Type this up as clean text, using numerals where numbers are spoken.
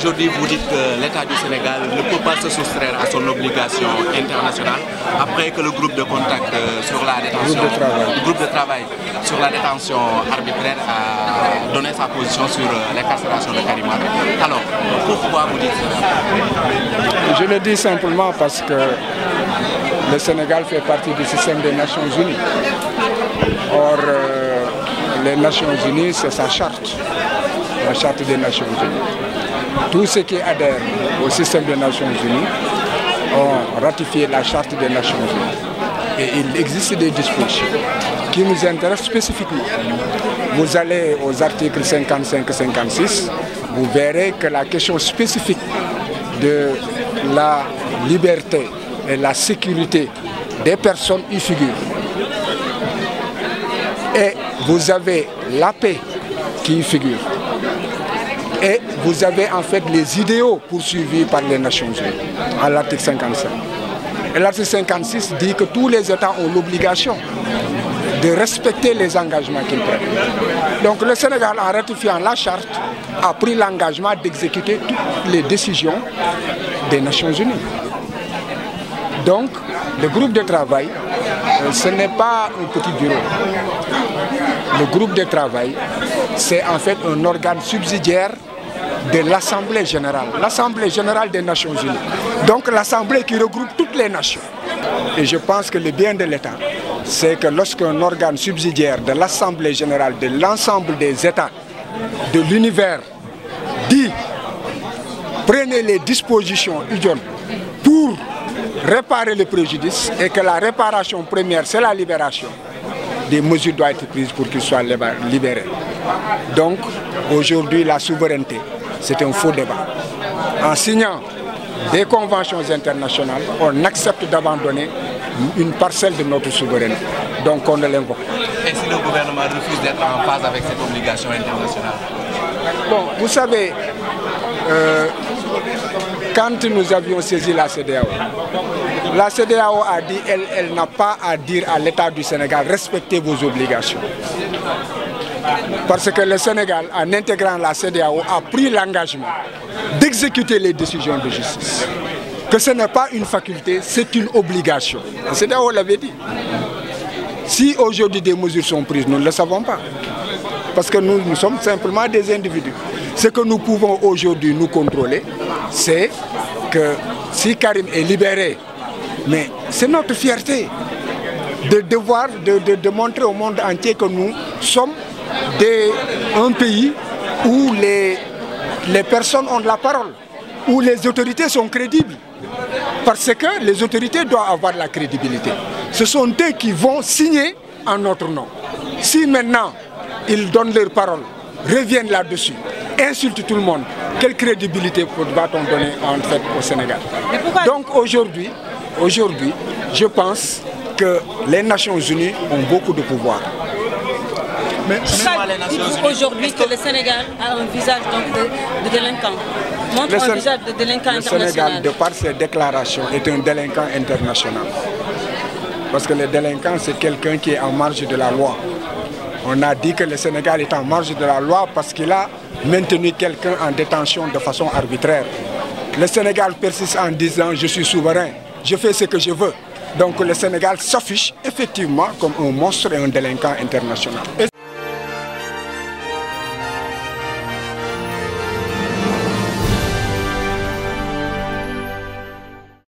Aujourd'hui, vous dites que l'État du Sénégal ne peut pas se soustraire à son obligation internationale après que le groupe de contact sur la détention, le groupe de travail sur la détention arbitraire a donné sa position sur l'incarcération de Karim Wade. Alors, pourquoi vous dites cela? Je le dis simplement parce que le Sénégal fait partie du système des Nations Unies. Or, les Nations Unies, c'est sa charte, la charte des Nations Unies. Tous ceux qui adhèrent au système des Nations Unies ont ratifié la charte des Nations Unies. Et il existe des dispositions qui nous intéressent spécifiquement. Vous allez aux articles 55-56, vous verrez que la question spécifique de la liberté et la sécurité des personnes y figure. Et vous avez la paix qui y figure. Et vous avez en fait les idéaux poursuivis par les Nations Unies, à l'article 55. Et l'article 56 dit que tous les États ont l'obligation de respecter les engagements qu'ils prennent. Donc le Sénégal, en ratifiant la charte, a pris l'engagement d'exécuter toutes les décisions des Nations Unies. Donc, le groupe de travail, ce n'est pas un petit bureau. Le groupe de travail, c'est en fait un organe subsidiaire de l'Assemblée générale, l'Assemblée générale des Nations Unies. Donc l'Assemblée qui regroupe toutes les nations. Et je pense que le bien de l'État, c'est que lorsqu'un organe subsidiaire de l'Assemblée générale de l'ensemble des États de l'univers dit prenez les dispositions idoines pour réparer le préjudice et que la réparation première c'est la libération, des mesures doivent être prises pour qu'ils soient libérés. Donc aujourd'hui la souveraineté c'est un faux débat. En signant des conventions internationales, on accepte d'abandonner une parcelle de notre souveraineté. Donc on ne l'invoque. Et si le gouvernement refuse d'être en phase avec cette obligation internationale? Bon, vous savez, quand nous avions saisi la CEDEAO a dit elle n'a pas à dire à l'État du Sénégal respectez vos obligations. Parce que le Sénégal, en intégrant la CEDEAO, a pris l'engagement d'exécuter les décisions de justice. Que ce n'est pas une faculté, c'est une obligation. La CEDEAO l'avait dit. Si aujourd'hui des mesures sont prises, nous ne le savons pas. Parce que nous sommes simplement des individus. Ce que nous pouvons aujourd'hui nous contrôler, c'est que si Karim est libéré, mais c'est notre fierté de devoir de montrer au monde entier que nous sommes un pays où les personnes ont de la parole, où les autorités sont crédibles. Parce que les autorités doivent avoir de la crédibilité. Ce sont eux qui vont signer en notre nom. Si maintenant ils donnent leur parole, reviennent là-dessus, insultent tout le monde, quelle crédibilité va-t-on donner en fait au Sénégal? Donc aujourd'hui, je pense que les Nations Unies ont beaucoup de pouvoir. Mais dites-vous aujourd'hui que le Sénégal a un visage de délinquant, montre un visage de délinquant international? Le Sénégal, de par ses déclarations, est un délinquant international. Parce que le délinquant, c'est quelqu'un qui est en marge de la loi. On a dit que le Sénégal est en marge de la loi parce qu'il a maintenu quelqu'un en détention de façon arbitraire. Le Sénégal persiste en disant « je suis souverain, je fais ce que je veux ». Donc le Sénégal s'affiche effectivement comme un monstre et un délinquant international.